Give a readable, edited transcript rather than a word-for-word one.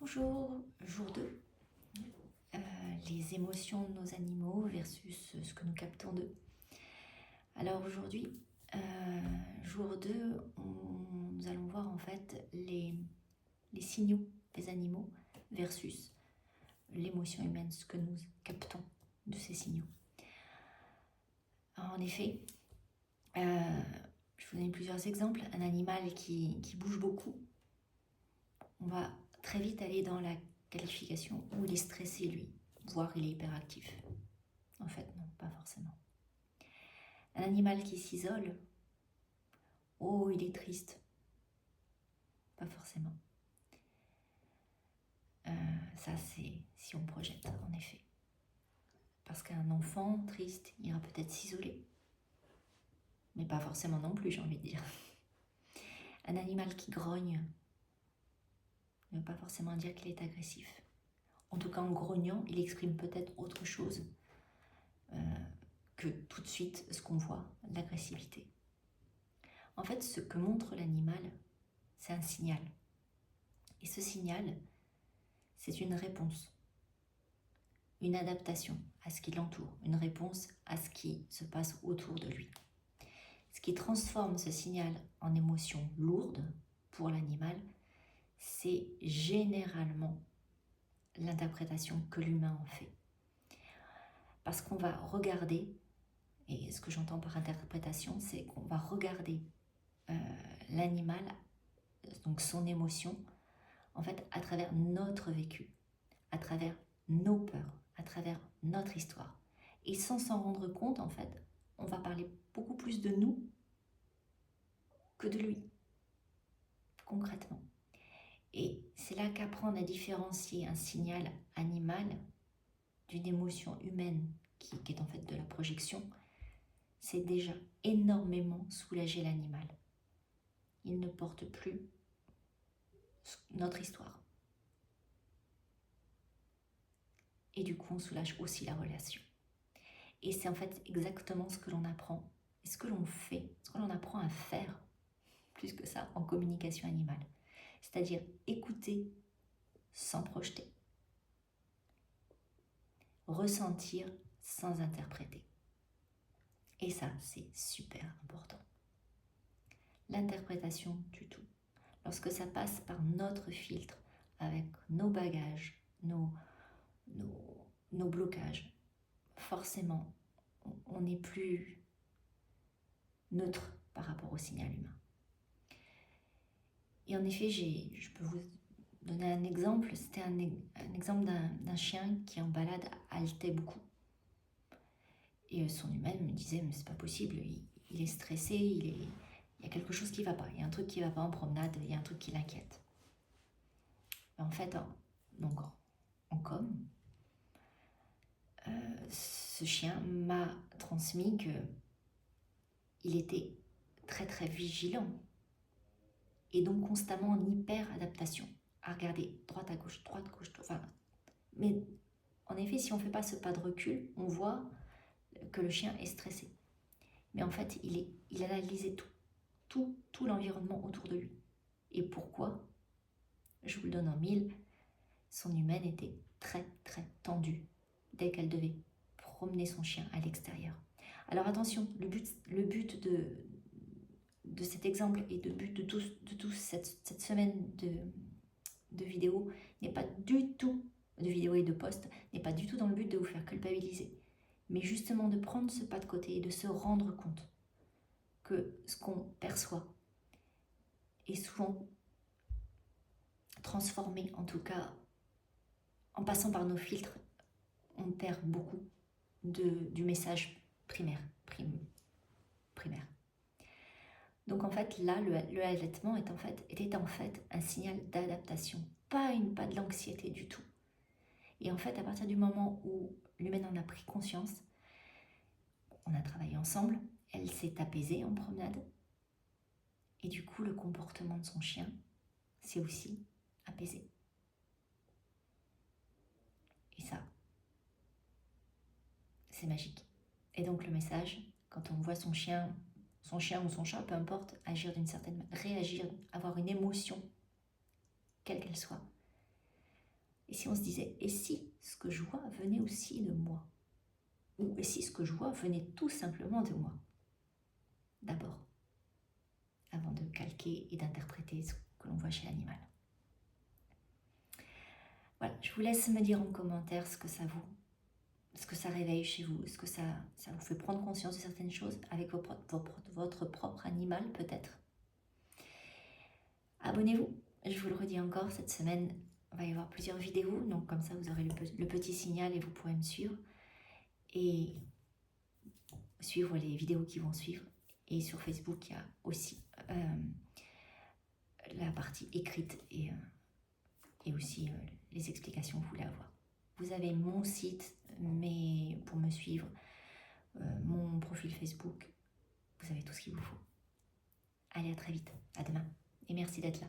Bonjour, jour 2. Les émotions de nos animaux versus ce que nous captons d'eux. Alors aujourd'hui, jour 2, nous allons voir en fait les signaux des animaux versus l'émotion humaine, ce que nous captons de ces signaux. Alors, en effet, je vais vous donner plusieurs exemples. Un animal qui bouge beaucoup, on va très vite aller dans la qualification où il est stressé lui, voire il est hyperactif. En fait, non, pas forcément. Un animal qui s'isole, oh, il est triste. Pas forcément. Ça, c'est si on projette, en effet. Parce qu'un enfant triste ira peut-être s'isoler. Mais pas forcément non plus, j'ai envie de dire. Un animal qui grogne ne veut pas forcément dire qu'il est agressif. En tout cas, en grognant, il exprime peut-être autre chose que tout de suite ce qu'on voit, l'agressivité. En fait, ce que montre l'animal, c'est un signal. Et ce signal, c'est une réponse, une adaptation à ce qui l'entoure, une réponse à ce qui se passe autour de lui. Ce qui transforme ce signal en émotion lourde pour l'animal, c'est généralement l'interprétation que l'humain en fait. Parce qu'on va regarder, et ce que j'entends par interprétation, c'est qu'on va regarder l'animal, donc son émotion, en fait, à travers notre vécu, à travers nos peurs, à travers notre histoire. Et sans s'en rendre compte, en fait, on va parler beaucoup plus de nous que de lui, concrètement. Et c'est là qu'apprendre à différencier un signal animal d'une émotion humaine, qui est en fait de la projection, c'est déjà énormément soulager l'animal. Il ne porte plus notre histoire. Et du coup, on soulage aussi la relation. Et c'est en fait exactement ce que l'on apprend, et ce que l'on fait, ce que l'on apprend à faire, plus que ça, en communication animale. C'est-à-dire écouter sans projeter, ressentir sans interpréter. Et ça, c'est super important. L'interprétation du tout. Lorsque ça passe par notre filtre, avec nos bagages, nos blocages, forcément, on n'est plus neutre par rapport au signal humain. Et en effet, je peux vous donner un exemple. C'était un exemple d'un chien qui en balade haletait beaucoup. Et son humaine me disait, mais c'est pas possible, il est stressé, il y a quelque chose qui va pas, il y a un truc qui va pas en promenade, il y a un truc qui l'inquiète. En fait, donc en com, ce chien m'a transmis que il était très très vigilant et donc constamment en hyper adaptation, à regarder droite à gauche, enfin. Mais en effet, si on ne fait pas ce pas de recul, on voit que le chien est stressé. Mais en fait, il analysait tout l'environnement autour de lui. Et pourquoi? Je vous le donne en mille. Son humaine était très très tendue dès qu'elle devait promener son chien à l'extérieur. Alors attention, le but de cet exemple et le but de toute cette semaine de vidéos n'est pas du tout, de vidéos et de posts, n'est pas du tout dans le but de vous faire culpabiliser, mais justement de prendre ce pas de côté et de se rendre compte que ce qu'on perçoit est souvent transformé, en tout cas en passant par nos filtres, on perd beaucoup du message primaire. Donc en fait là, le allaitement était en fait un signal d'adaptation, pas de l'anxiété du tout. Et en fait, à partir du moment où l'humaine en a pris conscience, on a travaillé ensemble, elle s'est apaisée en promenade, et du coup le comportement de son chien s'est aussi apaisé. Et ça, c'est magique. Et donc le message, quand on voit son chien ou son chat, peu importe, agir d'une certaine manière, réagir, avoir une émotion, quelle qu'elle soit, Et si on se disait, et si ce que je vois venait aussi de moi? Ou et si ce que je vois venait tout simplement de moi? D'abord, avant de calquer et d'interpréter ce que l'on voit chez l'animal. Voilà, je vous laisse me dire en commentaire ce que ça réveille chez vous, est-ce que ça vous fait prendre conscience de certaines choses avec votre propre animal peut-être. Abonnez-vous, je vous le redis encore, cette semaine, il va y avoir plusieurs vidéos, donc comme ça vous aurez le petit signal et vous pourrez me suivre. Et suivre les vidéos qui vont suivre. Et sur Facebook, il y a aussi la partie écrite et aussi les explications que vous voulez avoir. Vous avez mon site pour me suivre, mon profil Facebook, vous avez tout ce qu'il vous faut. Allez, à très vite, à demain, et merci d'être là.